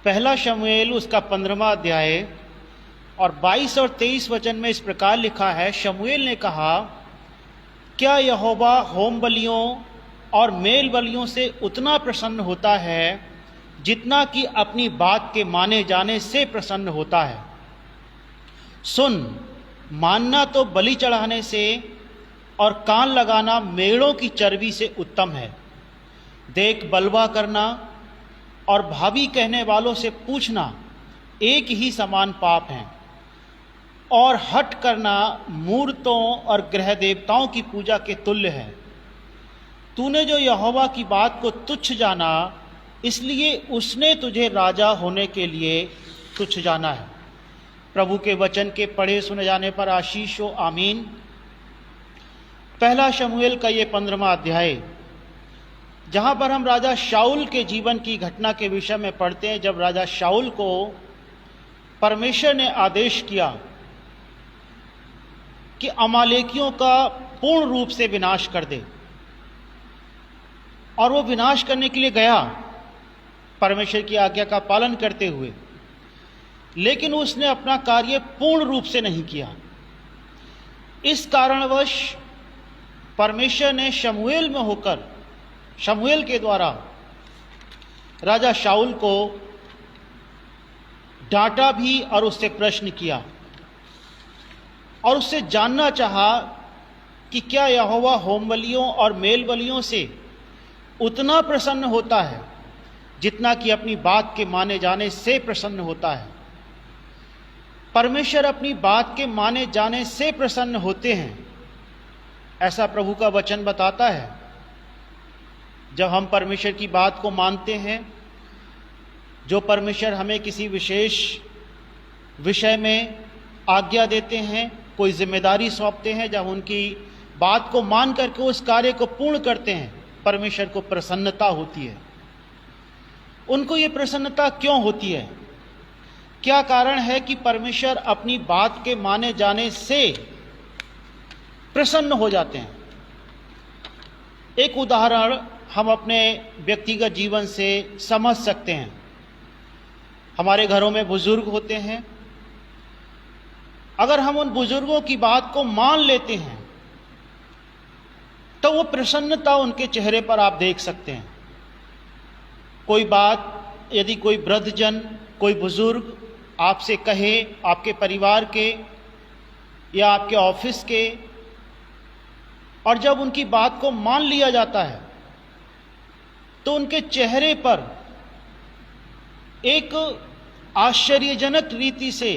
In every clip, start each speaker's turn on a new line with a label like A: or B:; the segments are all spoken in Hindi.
A: पहला शमूएल उसका 15वां अध्याय और 22 और 23 वचन में इस प्रकार लिखा है, शमूएल ने कहा, क्या यहोवा होम बलियों और मेल बलियों से उतना प्रसन्न होता है जितना कि अपनी बात के माने जाने से प्रसन्न होता है? सुन, मानना तो बलि चढ़ाने से और कान लगाना मेढ़ों की चर्बी से उत्तम है। देख, बलवा करना और भावी कहने वालों से पूछना एक ही समान पाप हैं, और हठ करना मूर्तों और ग्रह देवताओं की पूजा के तुल्य है। तूने जो यहोवा की बात को तुच्छ जाना, इसलिए उसने तुझे राजा होने के लिए तुच्छ जाना है। प्रभु के वचन के पढ़े सुने जाने पर आशीष हो, आमीन। पहला शमूएल का ये 15वां अध्याय, जहाँ पर हम राजा शाऊल के जीवन की घटना के विषय में पढ़ते हैं, जब राजा शाऊल को परमेश्वर ने आदेश किया कि अमालेकियों का पूर्ण रूप से विनाश कर दे, और वो विनाश करने के लिए गया परमेश्वर की आज्ञा का पालन करते हुए, लेकिन उसने अपना कार्य पूर्ण रूप से नहीं किया। इस कारणवश परमेश्वर ने शमूएल में होकर, शमूएल के द्वारा राजा शाऊल को डांटा भी और उससे प्रश्न किया और उससे जानना चाहा कि क्या यहोवा होम बलियों और मेल बलियों से उतना प्रसन्न होता है जितना कि अपनी बात के माने जाने से प्रसन्न होता है। परमेश्वर अपनी बात के माने जाने से प्रसन्न होते हैं, ऐसा प्रभु का वचन बताता है। जब हम परमेश्वर की बात को मानते हैं, जो परमेश्वर हमें किसी विशेष विषय में आज्ञा देते हैं, कोई जिम्मेदारी सौंपते हैं, जब उनकी बात को मान करके उस कार्य को पूर्ण करते हैं, परमेश्वर को प्रसन्नता होती है। उनको ये प्रसन्नता क्यों होती है? क्या कारण है कि परमेश्वर अपनी बात के माने जाने से प्रसन्न हो जाते हैं? एक उदाहरण हम अपने व्यक्तिगत जीवन से समझ सकते हैं। हमारे घरों में बुजुर्ग होते हैं। अगर हम उन बुजुर्गों की बात को मान लेते हैं तो वो प्रसन्नता उनके चेहरे पर आप देख सकते हैं। कोई बात यदि कोई वृद्धजन, कोई बुजुर्ग आपसे कहे, आपके परिवार के या आपके ऑफिस के, और जब उनकी बात को मान लिया जाता है तो उनके चेहरे पर एक आश्चर्यजनक रीति से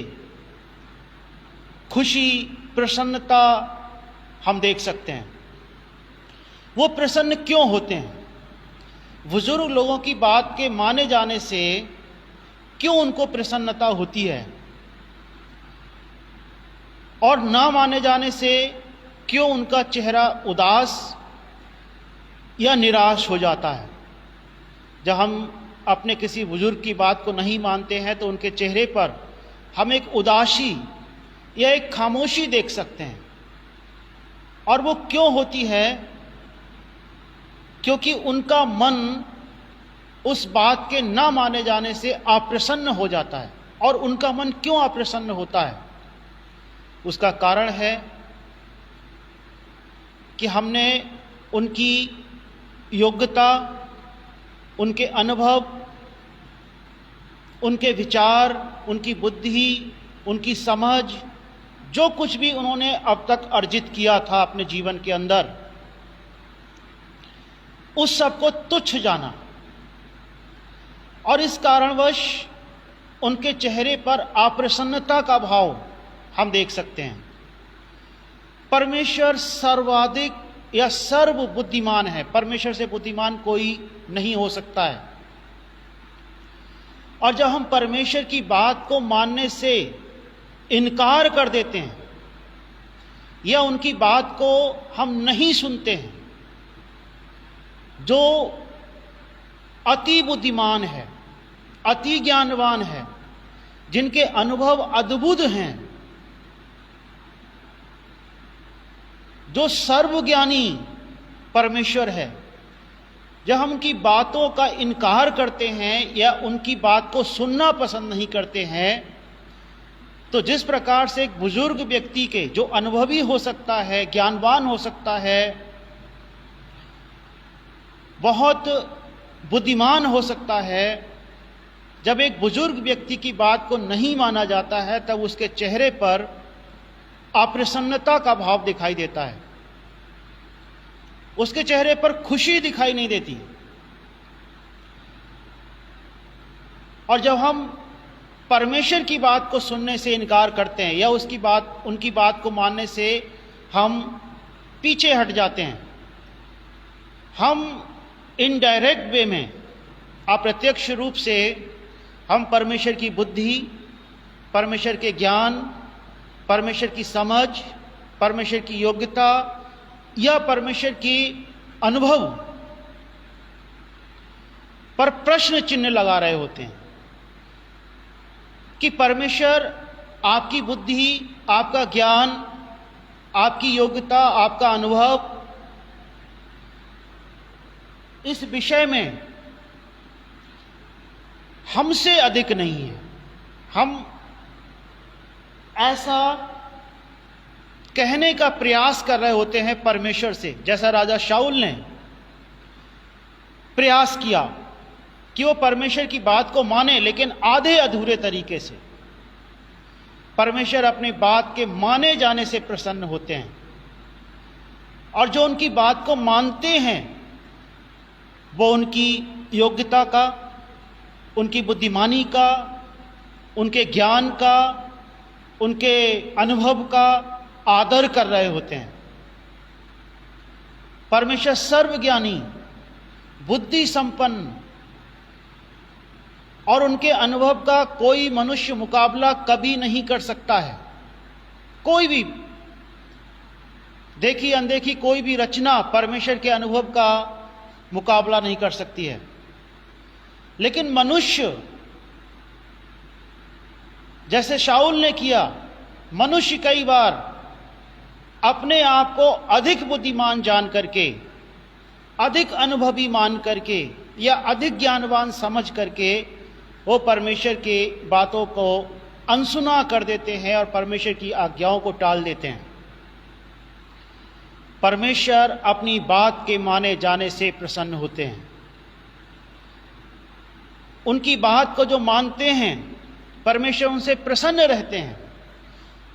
A: खुशी, प्रसन्नता हम देख सकते हैं। वो प्रसन्न क्यों होते हैं? बुजुर्ग लोगों की बात के माने जाने से क्यों उनको प्रसन्नता होती है, और ना माने जाने से क्यों उनका चेहरा उदास या निराश हो जाता है? जब हम अपने किसी बुजुर्ग की बात को नहीं मानते हैं तो उनके चेहरे पर हम एक उदासी या एक खामोशी देख सकते हैं। और वो क्यों होती है? क्योंकि उनका मन उस बात के ना माने जाने से अप्रसन्न हो जाता है। और उनका मन क्यों अप्रसन्न होता है? उसका कारण है कि हमने उनकी योग्यता, उनके अनुभव, उनके विचार, उनकी बुद्धि, उनकी समझ, जो कुछ भी उन्होंने अब तक अर्जित किया था अपने जीवन के अंदर, उस सब को तुच्छ जाना। और इस कारणवश उनके चेहरे पर अप्रसन्नता का भाव हम देख सकते हैं। परमेश्वर सर्वाधिक या सर्व बुद्धिमान है। परमेश्वर से बुद्धिमान कोई नहीं हो सकता है। और जब हम परमेश्वर की बात को मानने से इनकार कर देते हैं या उनकी बात को हम नहीं सुनते हैं, जो अति बुद्धिमान है, अति ज्ञानवान है, जिनके अनुभव अद्भुत हैं, जो सर्वज्ञानी परमेश्वर है, जब हम उनकी बातों का इनकार करते हैं या उनकी बात को सुनना पसंद नहीं करते हैं, तो जिस प्रकार से एक बुजुर्ग व्यक्ति के, जो अनुभवी हो सकता है, ज्ञानवान हो सकता है, बहुत बुद्धिमान हो सकता है, जब एक बुजुर्ग व्यक्ति की बात को नहीं माना जाता है तब उसके चेहरे पर अप्रसन्नता का भाव दिखाई देता है, उसके चेहरे पर खुशी दिखाई नहीं देती। और जब हम परमेश्वर की बात को सुनने से इनकार करते हैं या उनकी बात को मानने से हम पीछे हट जाते हैं, हम इनडायरेक्ट वे में, अप्रत्यक्ष रूप से हम परमेश्वर की बुद्धि, परमेश्वर के ज्ञान, परमेश्वर की समझ, परमेश्वर की योग्यता या परमेश्वर की अनुभव पर प्रश्न चिन्ह लगा रहे होते हैं कि परमेश्वर आपकी बुद्धि, आपका ज्ञान, आपकी योग्यता, आपका अनुभव इस विषय में हमसे अधिक नहीं है। हम ऐसा कहने का प्रयास कर रहे होते हैं परमेश्वर से, जैसा राजा शाऊल ने प्रयास किया कि वो परमेश्वर की बात को माने, लेकिन आधे अधूरे तरीके से। परमेश्वर अपनी बात के माने जाने से प्रसन्न होते हैं, और जो उनकी बात को मानते हैं वो उनकी योग्यता का, उनकी बुद्धिमानी का, उनके ज्ञान का, उनके अनुभव का आदर कर रहे होते हैं। परमेश्वर सर्वज्ञानी, बुद्धि संपन्न, और उनके अनुभव का कोई मनुष्य मुकाबला कभी नहीं कर सकता है। कोई भी देखी अनदेखी कोई भी रचना परमेश्वर के अनुभव का मुकाबला नहीं कर सकती है। लेकिन मनुष्य, जैसे शाऊल ने किया, मनुष्य कई बार अपने आप को अधिक बुद्धिमान जान करके, अधिक अनुभवी मान करके या अधिक ज्ञानवान समझ करके वो परमेश्वर की बातों को अनसुना कर देते हैं और परमेश्वर की आज्ञाओं को टाल देते हैं। परमेश्वर अपनी बात के माने जाने से प्रसन्न होते हैं। उनकी बात को जो मानते हैं, परमेश्वर उनसे प्रसन्न रहते हैं।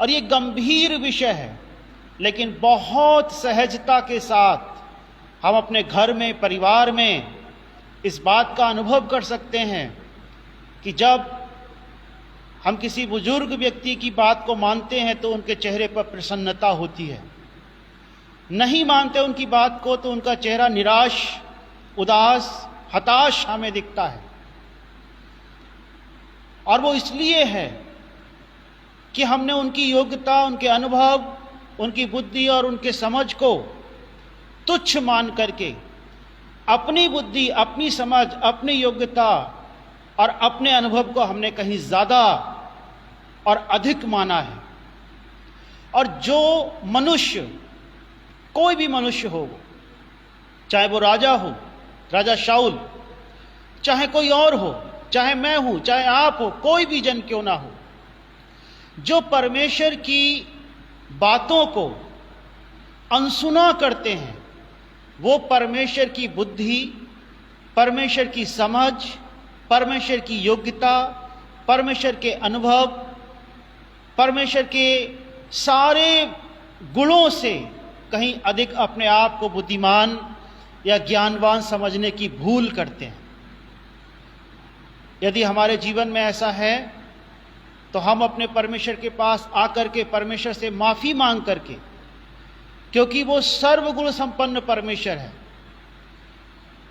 A: और ये गंभीर विषय है, लेकिन बहुत सहजता के साथ हम अपने घर में, परिवार में इस बात का अनुभव कर सकते हैं कि जब हम किसी बुजुर्ग व्यक्ति की बात को मानते हैं तो उनके चेहरे पर प्रसन्नता होती है। नहीं मानते उनकी बात को तो उनका चेहरा निराश, उदास, हताश हमें दिखता है। और वो इसलिए है कि हमने उनकी योग्यता, उनके अनुभव, उनकी बुद्धि और उनके समझ को तुच्छ मान करके अपनी बुद्धि, अपनी समझ, अपनी योग्यता और अपने अनुभव को हमने कहीं ज्यादा और अधिक माना है। और जो मनुष्य, कोई भी मनुष्य हो, चाहे वो राजा हो, राजा शाऊल, चाहे कोई और हो, चाहे मैं हूं, चाहे आप हो, कोई भी जन क्यों ना हो, जो परमेश्वर की बातों को अनसुना करते हैं, वो परमेश्वर की बुद्धि, परमेश्वर की समझ, परमेश्वर की योग्यता, परमेश्वर के अनुभव, परमेश्वर के सारे गुणों से कहीं अधिक अपने आप को बुद्धिमान या ज्ञानवान समझने की भूल करते हैं। यदि हमारे जीवन में ऐसा है तो हम अपने परमेश्वर के पास आकर के परमेश्वर से माफी मांग करके, क्योंकि वो सर्वगुण संपन्न परमेश्वर है,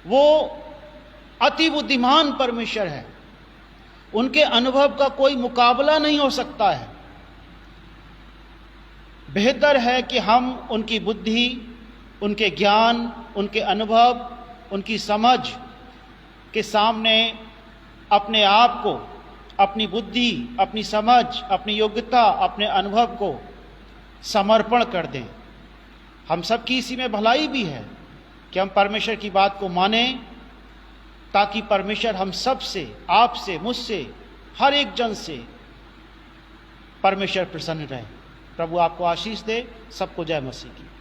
A: वो अति बुद्धिमान परमेश्वर है, उनके अनुभव का कोई मुकाबला नहीं हो सकता है। बेहतर है कि हम उनकी बुद्धि, उनके ज्ञान, उनके अनुभव, उनकी समझ के सामने अपने आप को, अपनी बुद्धि, अपनी समझ, अपनी योग्यता, अपने अनुभव को समर्पण कर दें। हम सबकी इसी में भलाई भी है कि हम परमेश्वर की बात को माने, ताकि परमेश्वर हम सब से, आपसे, मुझसे, हर एक जन से परमेश्वर प्रसन्न रहे। प्रभु आपको आशीष दे। सबको जय मसीह की।